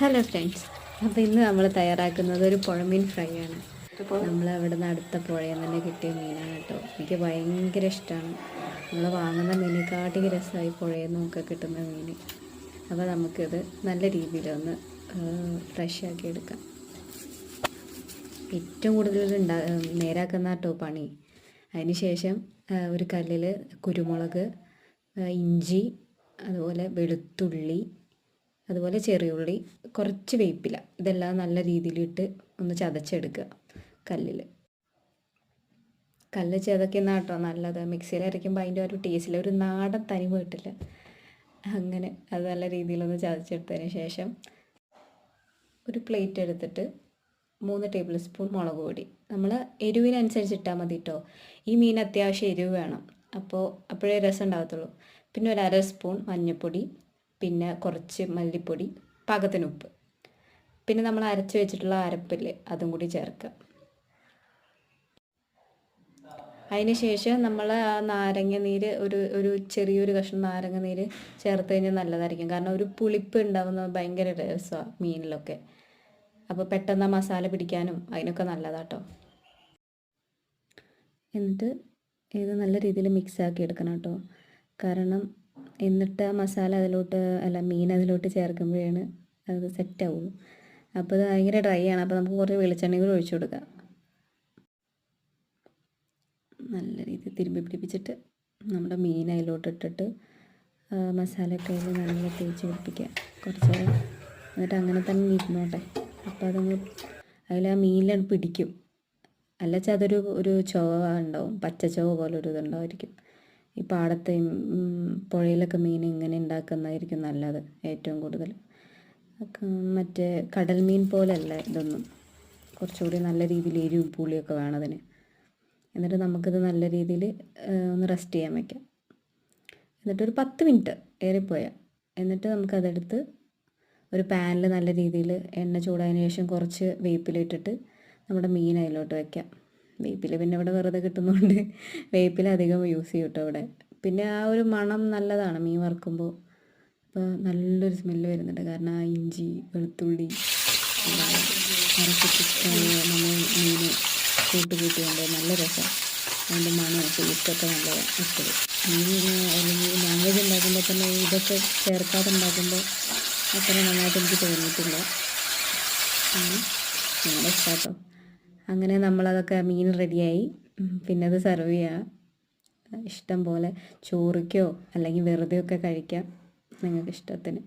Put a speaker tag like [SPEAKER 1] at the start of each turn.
[SPEAKER 1] Hello friends, അപ്പോൾ ഇന്ന് നമ്മൾ തയ്യാറാക്കുന്നത് ഒരു പുഴമീൻ ഫ്രൈ ആണ്. നമ്മൾ അവിടെ നിന്ന് അടുത്ത പുഴയിൽ തന്നെ കിട്ടിയ മീനാണ് കേട്ടോ. എനിക്ക് ഭയങ്കര ഇഷ്ടമാണ്. നമ്മൾ വാങ്ങുന്ന മീനെക്കാട്ടിൽ രസമായി പുഴയിൽ നിന്നൊക്കെ കിട്ടുന്ന മീൻ. അപ്പോൾ നമുക്കിത് നല്ല രീതിയിലൊന്ന് ഫ്രഷ് ആക്കി എടുക്കാം. ഏറ്റവും കൂടുതൽ നേരാക്കുന്ന കേട്ടോ പണി. അതിന് ശേഷം ഒരു കല്ലിൽ കുരുമുളക്, ഇഞ്ചി, അതുപോലെ വെളുത്തുള്ളി, അതുപോലെ ചെറിയുള്ളി, കുറച്ച് വേപ്പില, ഇതെല്ലാം നല്ല രീതിയിലിട്ട് ഒന്ന് ചതച്ചെടുക്കുക കല്ല് ചതക്കുന്ന കേട്ടോ നല്ലത്. മിക്സിയിൽ അരയ്ക്കുമ്പോൾ അതിൻ്റെ ഒരു ടേസ്റ്റില്ല, ഒരു നാടൻ തനിമ കിട്ടില്ല. അങ്ങനെ അത് നല്ല രീതിയിലൊന്ന് ചതച്ചെടുത്തതിന് ശേഷം ഒരു പ്ലേറ്റ് എടുത്തിട്ട് 3 ടേബിൾ സ്പൂൺ മുളക് പൊടി, നമ്മൾ എരിവിനനുസരിച്ച് ഇട്ടാൽ മതി കേട്ടോ. ഈ മീൻ അത്യാവശ്യം എരിവ് വേണം, അപ്പോഴേ രസം ഉണ്ടാകത്തുള്ളൂ. പിന്നെ ഒരു 1/2 സ്പൂൺ മഞ്ഞൾപ്പൊടി, പിന്നെ കുറച്ച് മല്ലിപ്പൊടി, പാകത്തിന് ഉപ്പ്, പിന്നെ നമ്മൾ അരച്ച് വെച്ചിട്ടുള്ള അരപ്പില്ലേ അതും കൂടി ചേർക്കുക. അതിന് ശേഷം നമ്മൾ ആ നാരങ്ങ നീര് ഒരു ചെറിയൊരു കഷ്ണം നാരങ്ങ നീര് ചേർത്ത് കഴിഞ്ഞാൽ നല്ലതായിരിക്കും. കാരണം ഒരു പുളിപ്പ് ഉണ്ടാകുന്ന ഭയങ്കര രസമാണ് മീനിലൊക്കെ. അപ്പോൾ പെട്ടെന്ന് ആ മസാല പിടിക്കാനും അതിനൊക്കെ നല്ലതാട്ടോ. എന്നിട്ട് ഇത് നല്ല രീതിയിൽ മിക്സ് ആക്കി എടുക്കണം കേട്ടോ. കാരണം എന്നിട്ട് ആ മസാല മീൻ അതിലോട്ട് ചേർക്കുമ്പോഴാണ് അത് സെറ്റ് ആവുള്ളൂ. അപ്പോൾ ഇത് ഭയങ്കര ഡ്രൈ ആണ്. അപ്പോൾ നമുക്ക് കുറച്ച് വെളിച്ചെണ്ണ കൂടി ഒഴിച്ചു കൊടുക്കാം. നല്ല രീതിയിൽ തിരുമ്പി പിടിപ്പിച്ചിട്ട് നമ്മുടെ മീൻ അതിലോട്ട് ഇട്ടിട്ട് മസാലയൊക്കെ അതിൽ നല്ല തേച്ച് പിടിപ്പിക്കുക കുറച്ച് നേരം. എന്നിട്ട് അങ്ങനെ തന്നെ ഇരുന്നോട്ടെ. അപ്പോൾ അതങ്ങ് അതിൽ ആ മീനിലാണ് പിടിക്കും. അല്ലച്ചാൽ ഒരു ചുവ ഉണ്ടാവും, പച്ച ചുവ പോലെ ഒരു ഇതുണ്ടായിരിക്കും. ഈ പാടത്തെയും പുഴയിലൊക്കെ മീൻ ഇങ്ങനെ ഉണ്ടാക്കുന്നതായിരിക്കും നല്ലത് ഏറ്റവും കൂടുതൽ. മറ്റേ കടൽ മീൻ പോലെയല്ല ഇതൊന്നും, കുറച്ചുകൂടി നല്ല രീതിയിൽ എരിവും പുളിയൊക്കെ വേണം അതിന്. എന്നിട്ട് നമുക്കിത് നല്ല രീതിയിൽ ഒന്ന് റെസ്റ്റ് ചെയ്യാൻ വയ്ക്കാം. എന്നിട്ടൊരു 10 മിനിറ്റ് ഏറിപ്പോയാൽ. എന്നിട്ട് നമുക്കതെടുത്ത് ഒരു പാനിൽ നല്ല രീതിയിൽ എണ്ണ ചൂടായതിന് ശേഷം കുറച്ച് വേപ്പിലിട്ടിട്ട് നമ്മുടെ മീൻ അതിലോട്ട് വയ്ക്കാം. വേപ്പില പിന്നെ ഇവിടെ വെറുതെ കിട്ടുന്നതുകൊണ്ട് വേപ്പില അധികം യൂസ് ചെയ്യും കേട്ടോ ഇവിടെ. പിന്നെ ആ ഒരു മണം നല്ലതാണ് മീൻ വറുക്കുമ്പോൾ. അപ്പോൾ നല്ലൊരു സ്മെല്ല് വരുന്നുണ്ട്. കാരണം ആ ഇഞ്ചി, വെളുത്തുള്ളി അരച്ചിട്ട് നമ്മൾ മീൻ കൂട്ടുകൊണ്ട് നല്ല രസം. അതിൻ്റെ മണം ടേസ്റ്റൊക്കെ നല്ലതാണ് എപ്പോഴും. മീൻ അല്ലെങ്കിൽ നോൺ വെജ് ഉണ്ടാക്കുമ്പോൾ തന്നെ ഇതൊക്കെ ചേർക്കാതെ ഉണ്ടാക്കുമ്പോൾ അത്ര നന്നായിട്ട് എനിക്ക് തോന്നിയിട്ടില്ല. നിങ്ങളുടെ ഇഷ്ടമാട്ടോ. അങ്ങനെ നമ്മളതൊക്കെ മീൻ റെഡിയായി. പിന്നെ അത് സെർവ് ചെയ്യുക. ഇഷ്ടം പോലെ ചോറിക്കോ അല്ലെങ്കിൽ വെറുതെയൊക്കെ കഴിക്കാം നിങ്ങൾക്ക് ഇഷ്ടത്തിന്.